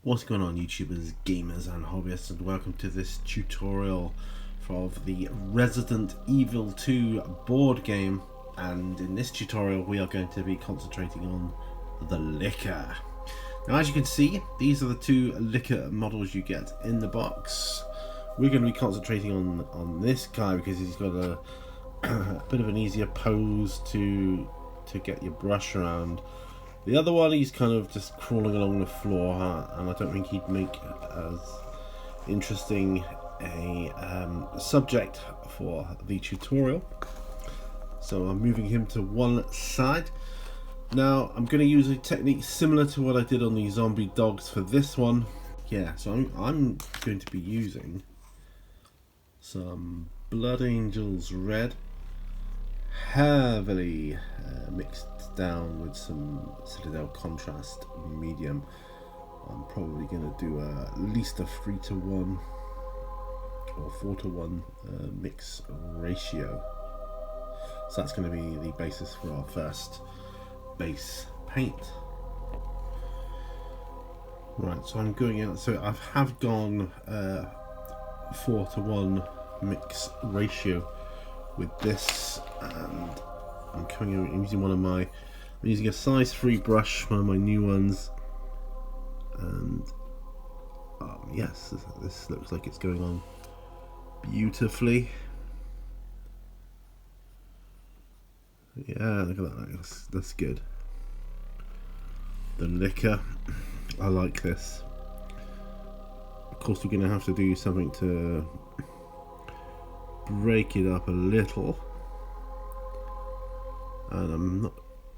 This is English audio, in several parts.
What's going on, YouTubers, gamers and hobbyists, and welcome to this tutorial of the Resident Evil 2 board game. And in this tutorial we are going to be concentrating on the liquor. Now, as you can see, these are the two liquor models you get in the box. We're going to be concentrating on this guy because he's got a bit of an easier pose to get your brush around. The other one, he's kind of just crawling along the floor, and I don't think he'd make as interesting a subject for the tutorial. So I'm moving him to one side. Now I'm going to use a technique similar to what I did on the zombie dogs for this one. Yeah, so I'm going to be using some Blood Angels Red, heavily mixed down with some Citadel Contrast Medium. I'm probably going to do at least a 3-to-1 or 4-to-1 mix ratio. So that's going to be the basis for our first base paint. Right, so I'm going in. So I have gone 4-to-1 mix ratio with this, and I'm coming in. I'm using a size 3 brush, one of my new ones, and yes, this looks like it's going on beautifully. Yeah, look at that. That's good. The liquor, I like this. Of course, we're going to have to do something to break it up a little, and I'm not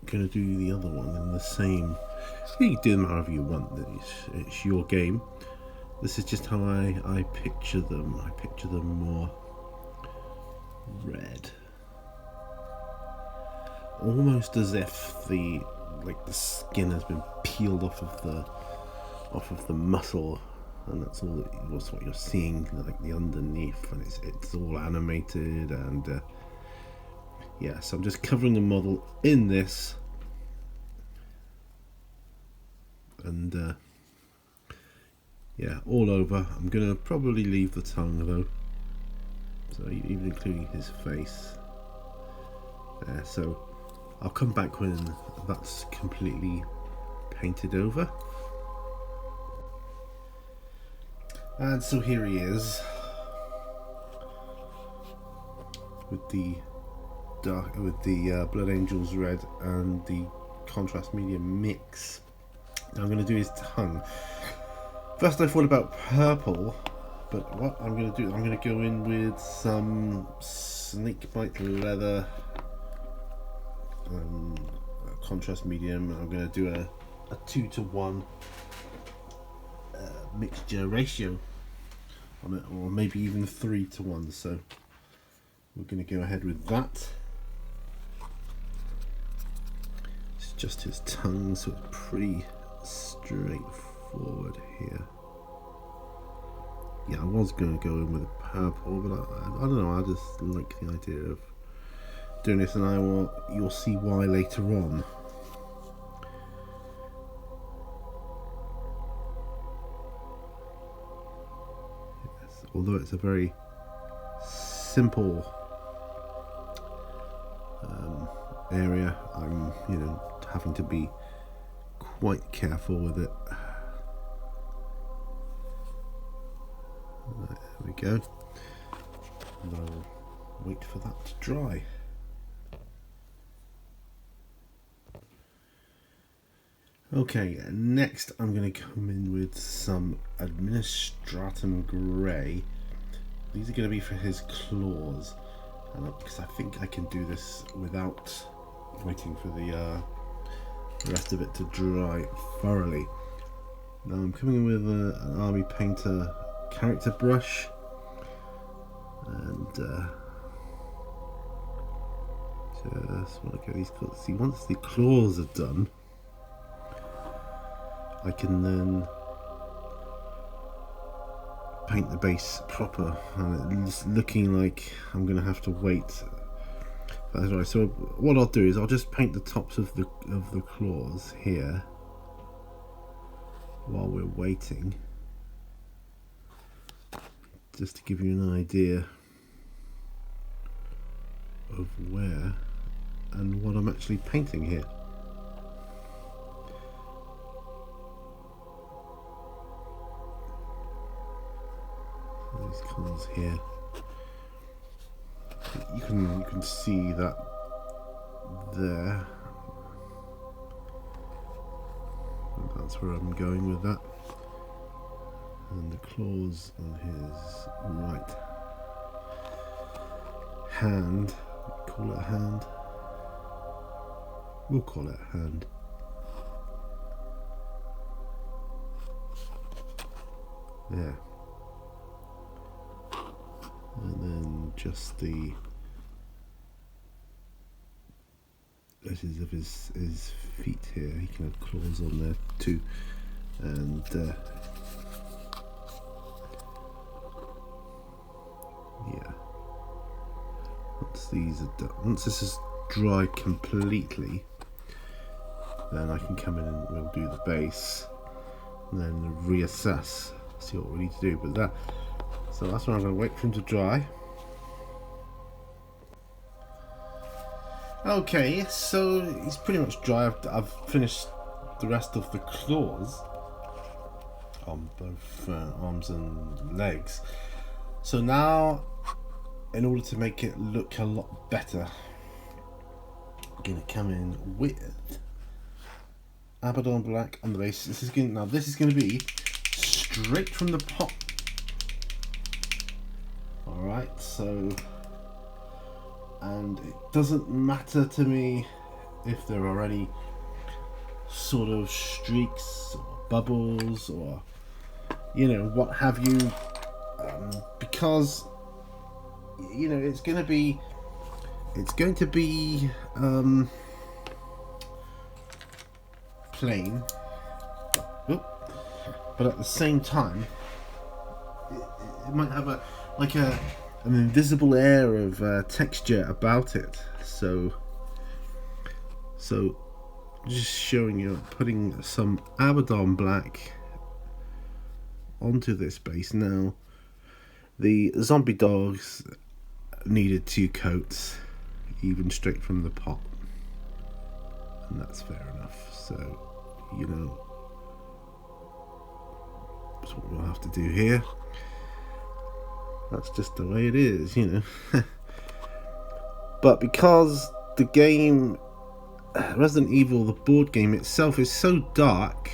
going to do the other one in the same. You can do them however you want. It's your game. This is just how I picture them. I picture them more red, almost as if the skin has been peeled off of the muscle, and that's what you're seeing, like the underneath, and it's all animated. And yeah, so I'm just covering the model in this, and yeah, all over. I'm gonna probably leave the tongue though, so even including his face there. So I'll come back when that's completely painted over. And so here he is with the Blood Angels Red and the Contrast Medium mix. Now I'm going to do his tongue. First I thought about purple, but what I'm going to do, I'm going to go in with some snakebite leather contrast medium. I'm going to do a 2-to-1 mixture ratio on it, or maybe even 3-to-1. So we're going to go ahead with that. It's just his tongue, so it's pretty straightforward here. Yeah, I was going to go in with a purple, but I don't know, I just like the idea of doing this, and you'll see why later on. Yes, although it's a very simple area, I'm having to be quite careful with it. Right, there we go, and I'll wait for that to dry. Okay, next I'm going to come in with some Administratum Gray. These are going to be for his claws, because I think I can do this without waiting for the rest of it to dry thoroughly. Now I'm coming in with an Army Painter character brush, and just want to get these claws. See, once the claws are done, I can then paint the base proper, and it's looking like I'm going to have to wait. That's right. So what I'll do is I'll just paint the tops of the claws here, while we're waiting, just to give you an idea of where and what I'm actually painting here. These colours here, you can see that there. And that's where I'm going with that. And the claws on his right hand. Call it a hand. We'll call it a hand. There. And then just the edges of his feet here. He can have claws on there too. And yeah. Once this is dry completely, then I can come in and we'll do the base, and then reassess, see what we need to do. But so that's why I'm going to wait for him to dry. Okay, so he's pretty much dry. I've finished the rest of the claws on both arms and legs. So now, in order to make it look a lot better, I'm going to come in with Abaddon Black on the base. This is going to be straight from the pot. Alright, so, and it doesn't matter to me if there are any sort of streaks or bubbles or, you know, what have you, because, you know, it's going to be plain, but at the same time it might have an invisible air of texture about it. So just showing you, putting some Abaddon Black onto this base. Now the zombie dogs needed 2 coats, even straight from the pot, and that's fair enough. So, you know, that's what we'll have to do here. That's just the way it is, you know. But because the game, Resident Evil, the board game itself, is so dark,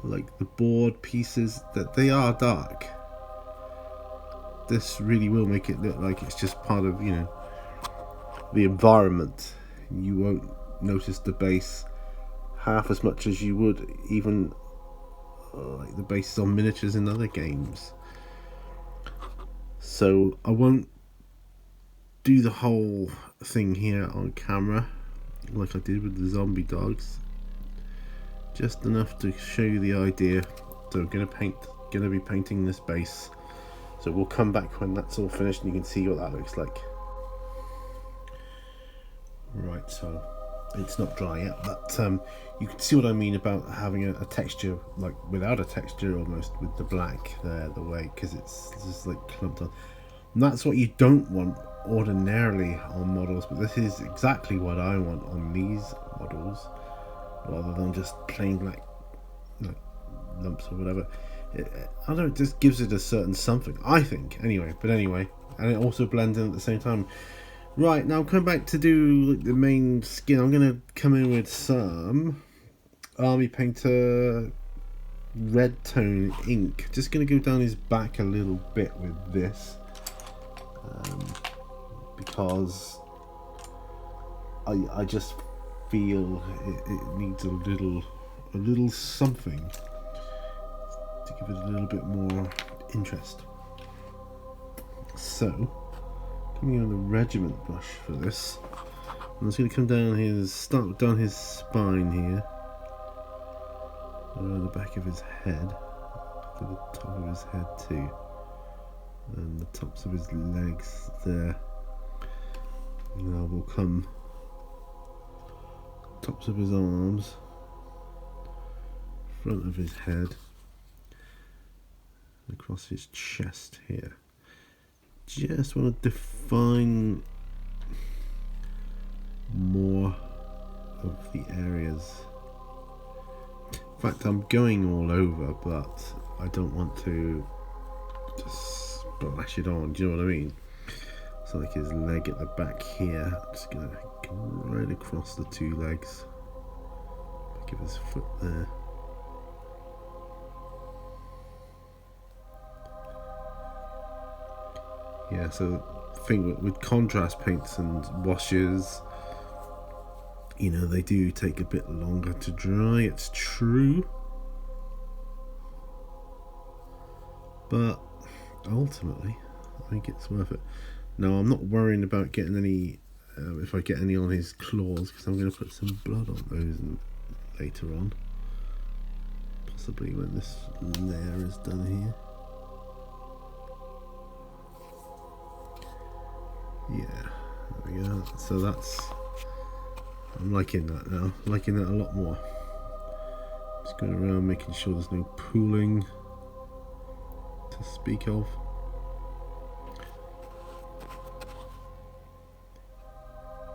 like the board pieces, that they are dark, this really will make it look like it's just part of, you know, the environment. You won't notice the base half as much as you would even like the bases on miniatures in other games. So I won't do the whole thing here on camera like I did with the zombie dogs, just enough to show you the idea. So I'm gonna be painting this base, so we'll come back when that's all finished and you can see what that looks like. Right, so it's not dry yet, but you can see what I mean about having a texture, like without a texture almost, with the black there, the way, because it's just like clumped on. And that's what you don't want ordinarily on models, but this is exactly what I want on these models, rather than just plain black, like, lumps or whatever. I don't know, it just gives it a certain something, I think, anyway. But anyway, and it also blends in at the same time. Right, now come back to do the main skin. I'm going to come in with some Army Painter red tone ink. Just going to go down his back a little bit with this, because I just feel it needs a little something to give it a little bit more interest. So, coming on the regiment brush for this, I'm just going to come down start down his spine here, around the back of his head, to the top of his head too, and the tops of his legs there. Now we'll come tops of his arms, front of his head, across his chest here. Just want to define more of the areas. In fact, I'm going all over, but I don't want to just splash it on, do you know what I mean? So like his leg at the back here, I'm just going to go right across the two legs, back of his foot there. Yeah, so the thing with contrast paints and washes, you know, they do take a bit longer to dry, it's true. But ultimately, I think it's worth it. Now, I'm not worrying about getting any, if I get any on his claws, because I'm going to put some blood on those later on. Possibly when this layer is done here. Yeah, there we go. So that's, I'm liking that now. I'm liking that a lot more. Just going around making sure there's no pooling to speak of.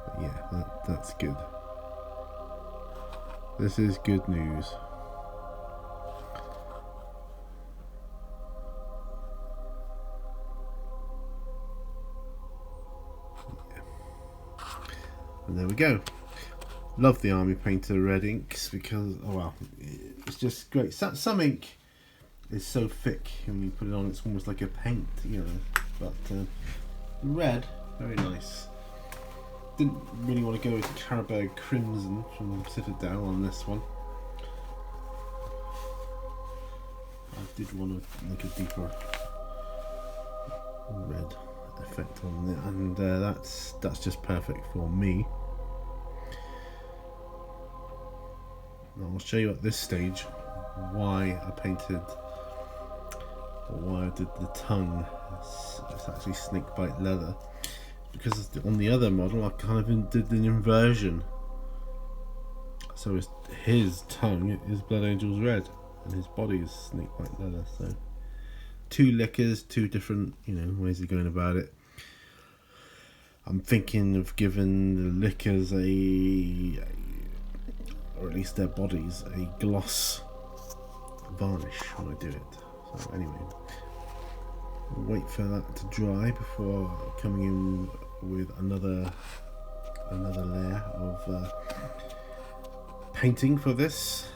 But yeah, that's good. This is good news. And there we go. Love the Army Painter red inks because, oh well, it's just great. Some ink is so thick and when you put it on it's almost like a paint, you know, but red, very nice. Didn't really want to go with Carabao Crimson from Citadel on this one. I did want to make a deeper red effect on it, and that's just perfect for me. Now I'll show you at this stage why I painted, or why I did the tongue. It's actually snakebite leather, because on the other model I kind of did an inversion. So his tongue is Blood Angel's red and his body is snakebite leather. So two liquors, two different, you know, ways of going about it. I'm thinking of giving the liquors or at least their bodies, a gloss varnish when I do it. So anyway, wait for that to dry before coming in with another layer of painting for this.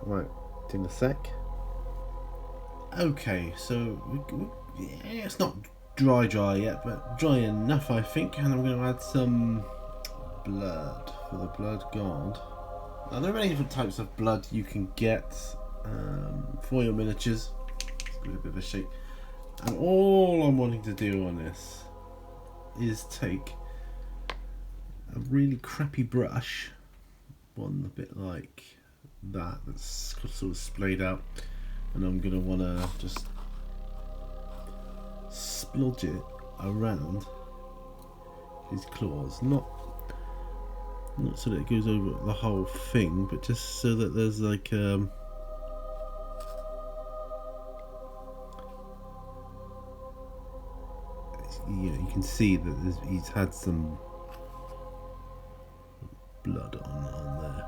Right, in a sec. Okay, so yeah, it's not dry yet, but dry enough I think, and I'm going to add some blood for the blood guard. Now there are many different types of blood you can get for your miniatures. Let's give it a bit of a shape. And all I'm wanting to do on this is take a really crappy brush, one a bit like that's sort of splayed out, and I'm going to want to just splodge it around his claws, not so that it goes over the whole thing, but just so that there's like you know, you can see that he's had some blood on there.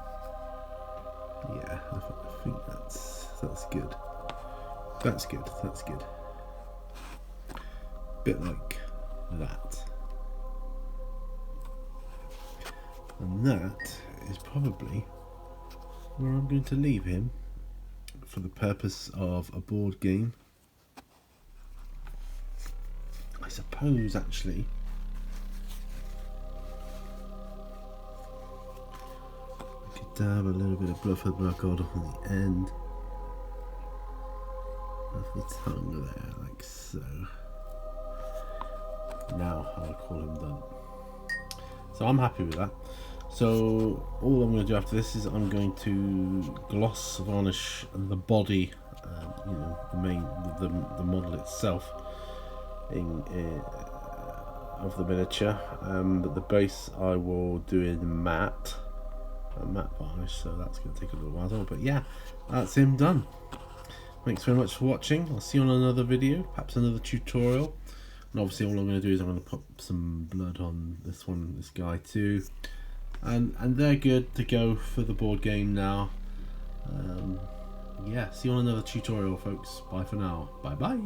Yeah, I think that's good. That's good. Bit like that. And that is probably where I'm going to leave him for the purpose of a board game. I suppose actually I could dab a little bit of blood for the blood god on the end of the tongue there, like so. Now I'll call him done. So I'm happy with that. So all I'm going to do after this is I'm going to gloss varnish the body, you know, the model itself of the miniature, but the base I will do in matte, matte varnish, so that's going to take a little while. But yeah, that's him done. Thanks very much for watching. I'll see you on another video, perhaps another tutorial. And obviously all I'm going to do is I'm going to put some blood on this guy too. And they're good to go for the board game now. Yeah, see you on another tutorial, folks. Bye for now. Bye bye.